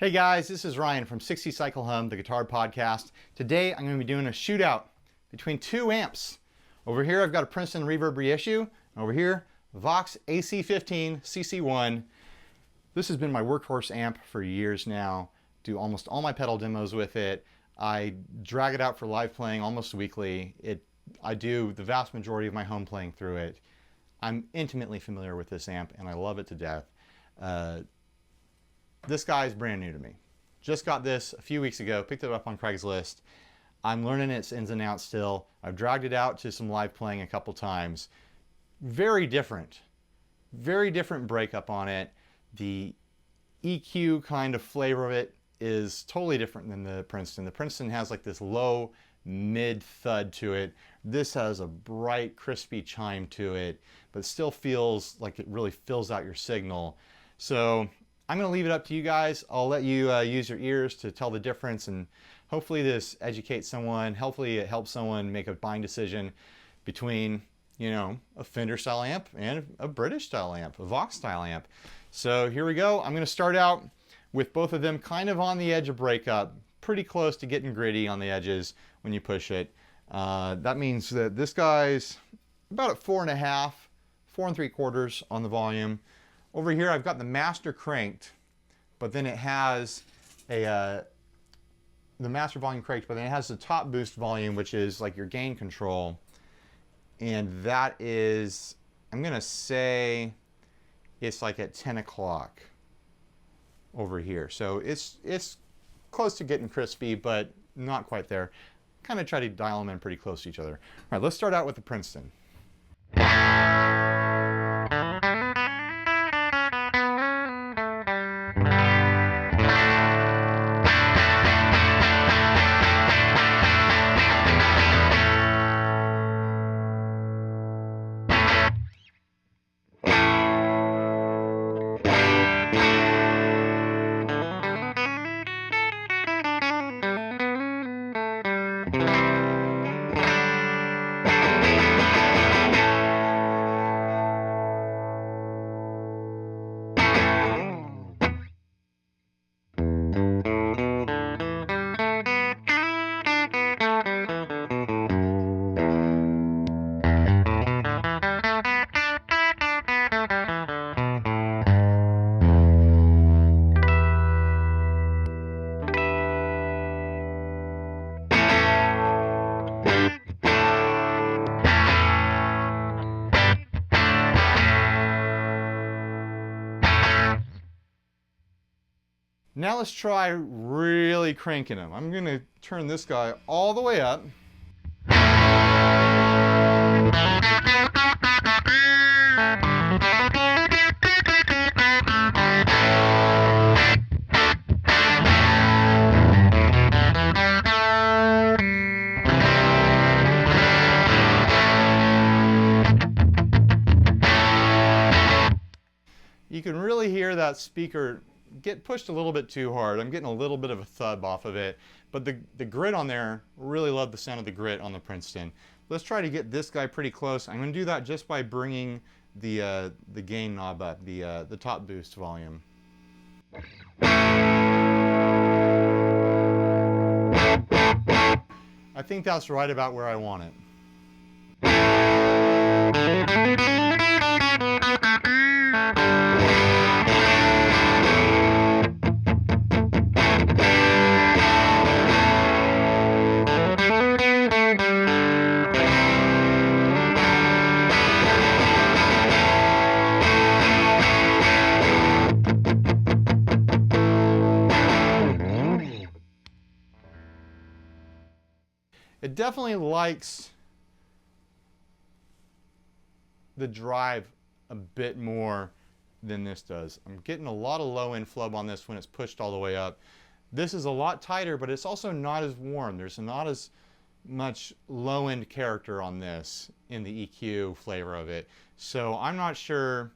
Hey guys, this is Ryan from 60 Cycle Hum, the guitar podcast. Today I'm going to be doing a shootout between two amps. Over here I've got a Princeton Reverb reissue, and over here Vox AC15 CC1. This has been my workhorse amp for years now. Do almost all my pedal demos with it. I drag it out for live playing almost weekly. I do the vast majority of my home playing through it. I'm intimately familiar with this amp and I love it to death. This guy is brand new to me. Just got this a few weeks ago, picked it up on Craigslist. I'm learning its ins and outs still. I've dragged it out to some live playing a couple times. Very different breakup on it. The EQ kind of flavor of it is totally different than the Princeton. The Princeton has like this low mid thud to it. This has a bright, crispy chime to it, but still feels like it really fills out your signal. So I'm going to leave it up to you guys. I'll let you use your ears to tell the difference, and hopefully this educates someone. Hopefully it helps someone make a buying decision between, you know, a Fender style amp and a British style amp, a Vox style amp. So here we go. I'm going to start out with both of them kind of on the edge of breakup, pretty close to getting gritty on the edges when you push it. That means that this guy's about at 4.5, 4 3/4 on the volume. Over here I've got the master cranked, but then it has the master volume cranked, but then it has the top boost volume, which is like your gain control. And that is, I'm gonna say it's like at 10 o'clock over here. So it's close to getting crispy, but not quite there. Kind of try to dial them in pretty close to each other. All right, let's start out with the Princeton. Now let's try really cranking them. I'm going to turn this guy all the way up. You can really hear that speaker get pushed a little bit too hard. I'm getting a little bit of a thud off of it, but the grit on there, really love the sound of the grit on the Princeton. Let's try to get this guy pretty close. I'm going to do that just by bringing the gain knob up, the top boost volume. I think that's right about where I want it. It definitely likes the drive a bit more than this does. I'm getting a lot of low end flub on this when it's pushed all the way up. This is a lot tighter, but it's also not as warm. There's not as much low end character on this in the EQ flavor of it. So I'm not sure.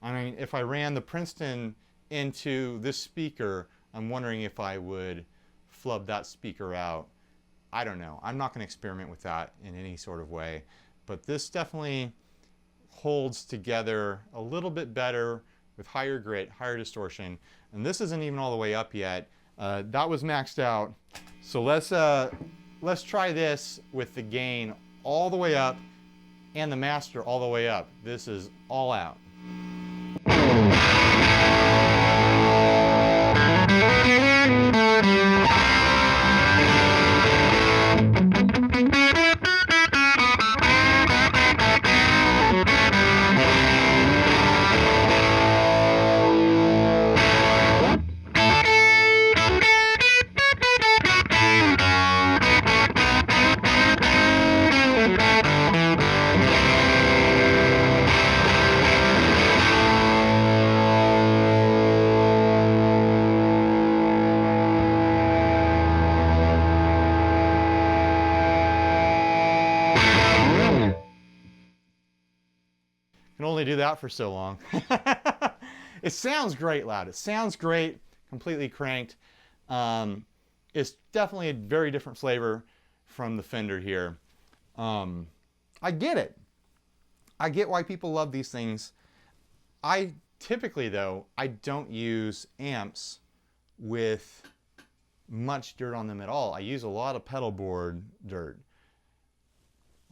I mean, if I ran the Princeton into this speaker, I'm wondering if I would flub that speaker out. I don't know. I'm not going to experiment with that in any sort of way. But this definitely holds together a little bit better with higher grit, higher distortion. And this isn't even all the way up yet. That was maxed out. So let's try this with the gain all the way up and the master all the way up. This is all out. Can only do that for so long. It sounds great loud. It sounds great, completely cranked. It's definitely a very different flavor from the Fender here. I get it. I get why people love these things. I typically, though, I don't use amps with much dirt on them at all. I use a lot of pedal board dirt.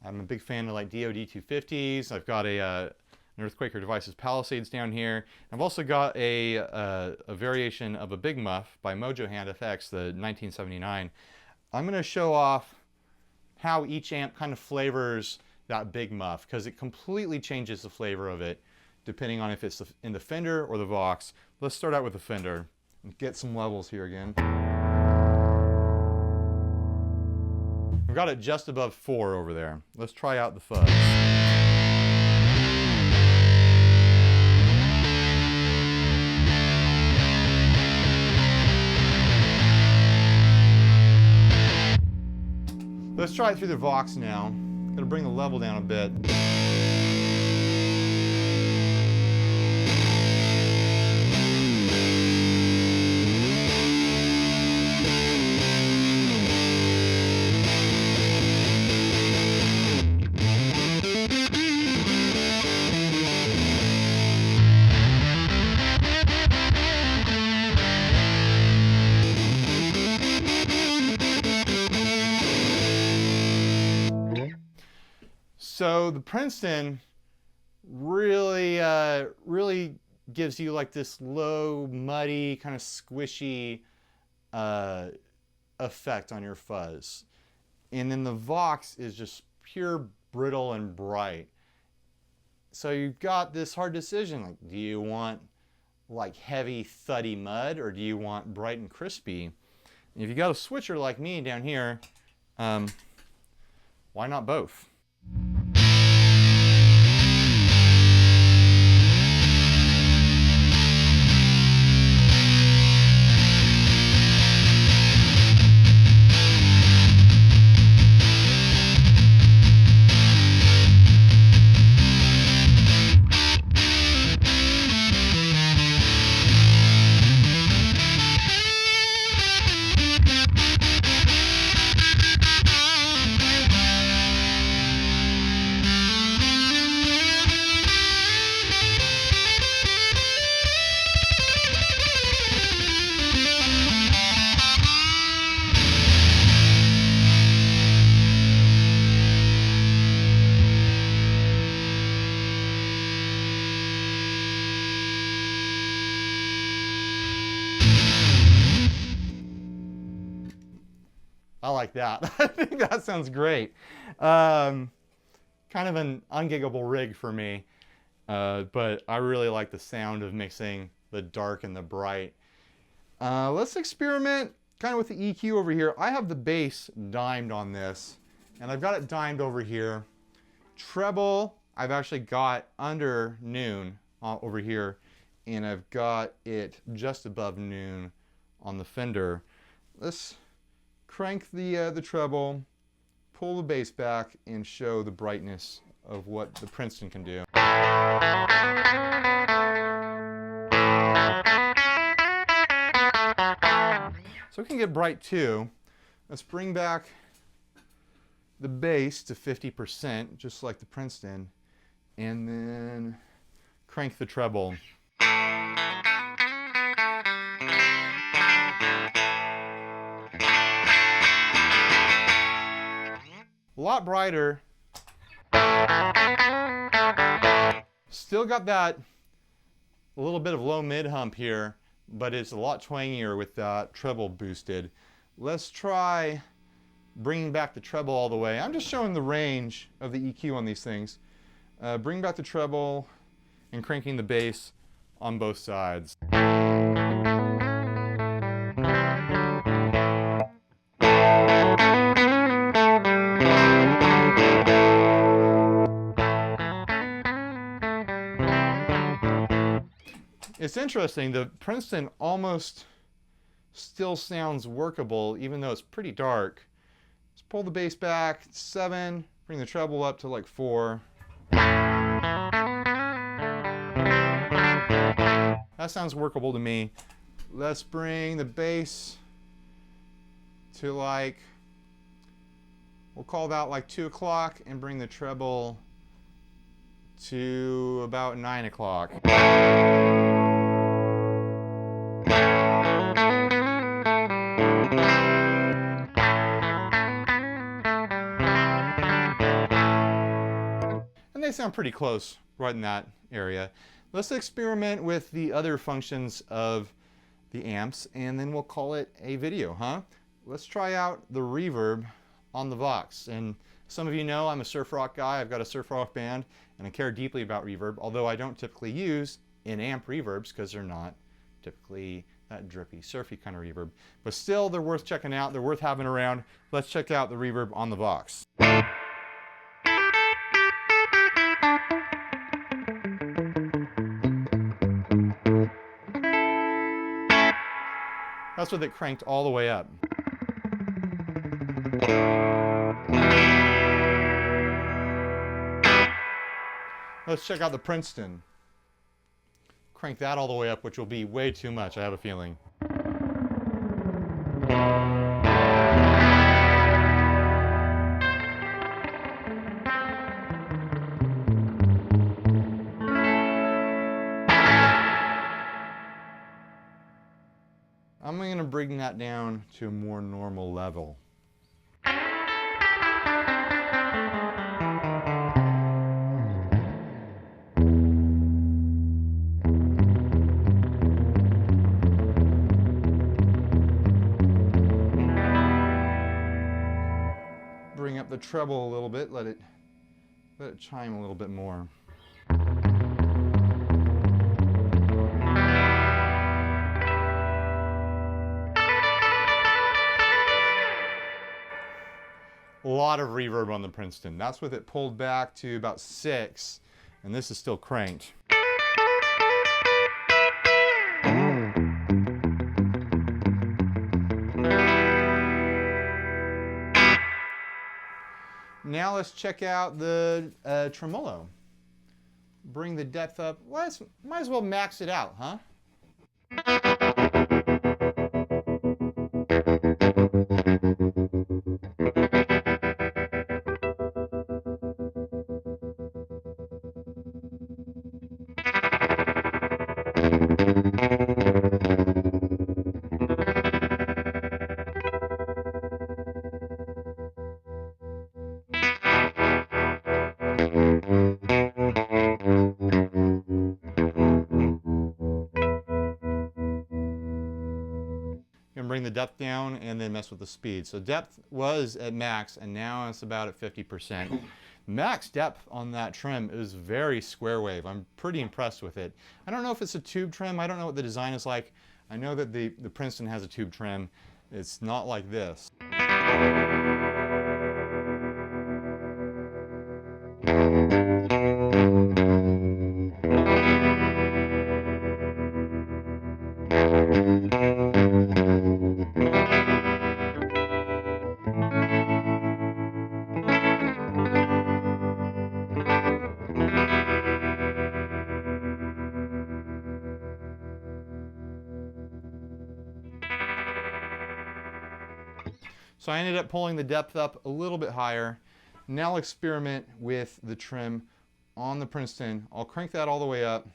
I'm a big fan of like DOD 250s. I've got an Earthquaker Devices Palisades down here. I've also got a variation of a Big Muff by Mojo Hand FX, the 1979. I'm going to show off how each amp kind of flavors that Big Muff, because it completely changes the flavor of it depending on if it's in the Fender or the Vox. Let's start out with the Fender and get some levels here again. We've got it just above 4 over there. Let's try out the Fuzz. Let's try it through the Vox now. Gonna bring the level down a bit. So the Princeton really gives you like this low, muddy, kind of squishy effect on your fuzz. And then the Vox is just pure brittle and bright. So you've got this hard decision, like, do you want like heavy, thuddy mud, or do you want bright and crispy? And if you got a switcher like me down here, why not both? I like that. I think that sounds great. Kind of an ungiggable rig for me, but I really like the sound of mixing the dark and the bright. Let's experiment kind of with the EQ over here. I have the bass dimed on this, and I've got it dimed over here. Treble, I've actually got under noon over here, and I've got it just above noon on the Fender. Let's crank the treble, pull the bass back, and show the brightness of what the Princeton can do. So it can get bright too. Let's bring back the bass to 50%, just like the Princeton, and then crank the treble. A lot brighter. Still got that a little bit of low mid hump here, but it's a lot twangier with that treble boosted. Let's try bringing back the treble all the way. I'm just showing the range of the EQ on these things. Bring back the treble and cranking the bass on both sides. It's interesting, the Princeton almost still sounds workable even though it's pretty dark. Let's pull the bass back, 7, bring the treble up to like 4. That sounds workable to me. Let's bring the bass to like, we'll call that like 2 o'clock and bring the treble to about 9 o'clock. And they sound pretty close right in that area. Let's experiment with the other functions of the amps and then we'll call it a video, huh? Let's try out the reverb on the Vox. And some of you know I'm a surf rock guy. I've got a surf rock band and I care deeply about reverb, although I don't typically use in-amp reverbs because they're not typically that drippy, surfy kind of reverb. But still, they're worth checking out. They're worth having around. Let's check out the reverb on the Vox. That's with it cranked all the way up. Let's check out the Princeton. Crank that all the way up, which will be way too much, I have a feeling. I'm going to bring that down to a more normal level. Bring up the treble a little bit, let it chime a little bit more. A lot of reverb on the Princeton. That's with it pulled back to about 6, and this is still cranked. Now let's check out the Tremolo. Bring the depth up. Might as well max it out, huh? Bring the depth down and then mess with the speed. So depth was at max and now it's about at 50%. Max depth on that trim is very square wave. I'm pretty impressed with it. I don't know if it's a tube trim. I don't know what the design is like. I know that the Princeton has a tube trim. It's not like this. So I ended up pulling the depth up a little bit higher. Now I'll experiment with the trim on the Princeton. I'll crank that all the way up.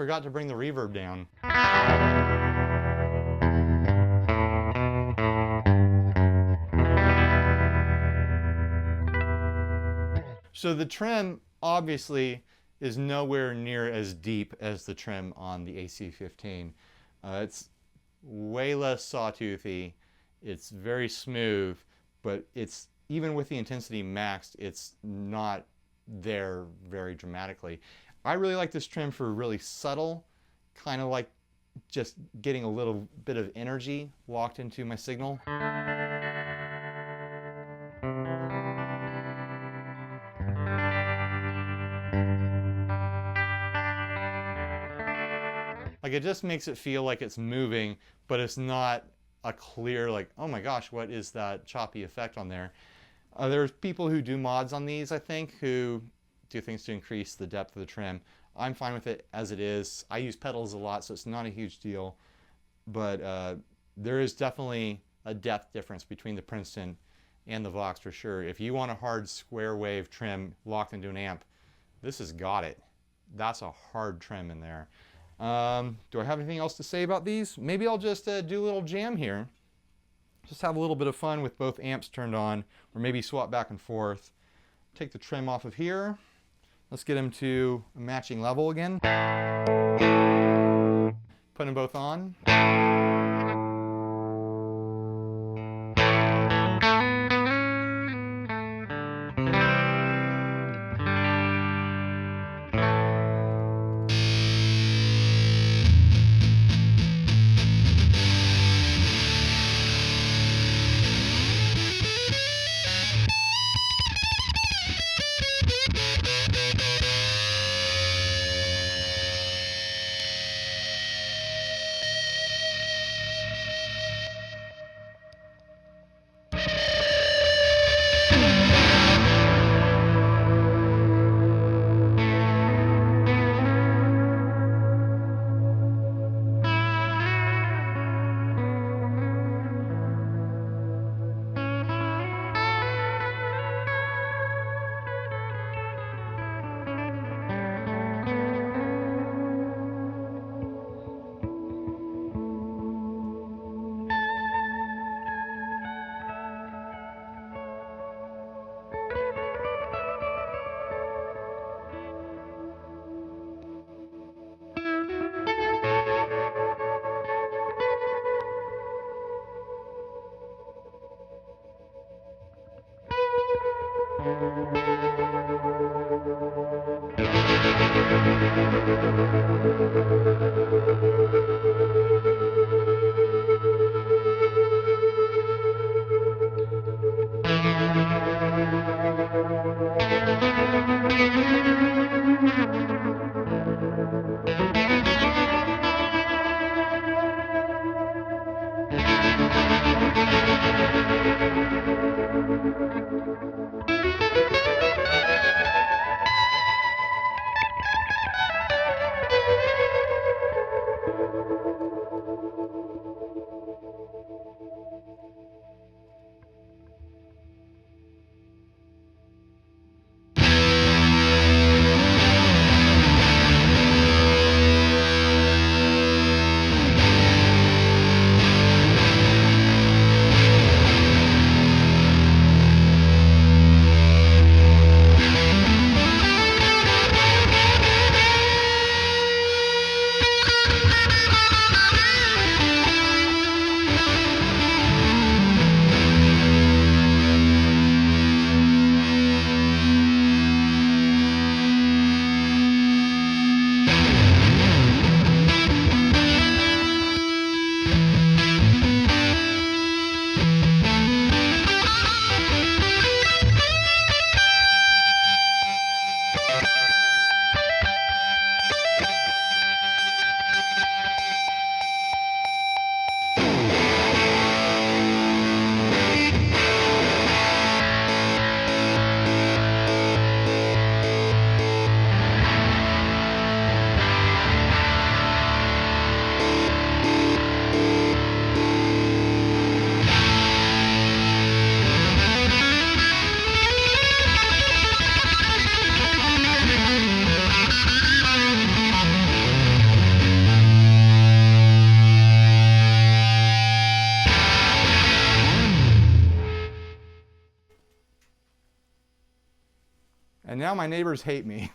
forgot to bring the reverb down. So the trim obviously is nowhere near as deep as the trim on the AC15. It's way less sawtoothy, it's very smooth, but it's, even with the intensity maxed, it's not there very dramatically. I really like this trim for really subtle, kind of like just getting a little bit of energy locked into my signal. Like, it just makes it feel like it's moving, but it's not a clear, like, oh my gosh, what is that choppy effect on there? There's people who do mods on these, I think, who do things to increase the depth of the trim. I'm fine with it as it is. I use pedals a lot, so it's not a huge deal. But there is definitely a depth difference between the Princeton and the Vox for sure. If you want a hard square wave trim locked into an amp, this has got it. That's a hard trim in there. Do I have anything else to say about these? Maybe I'll just do a little jam here. Just have a little bit of fun with both amps turned on, or maybe swap back and forth. Take the trim off of here. Let's get them to a matching level again. Put them both on. And now my neighbors hate me.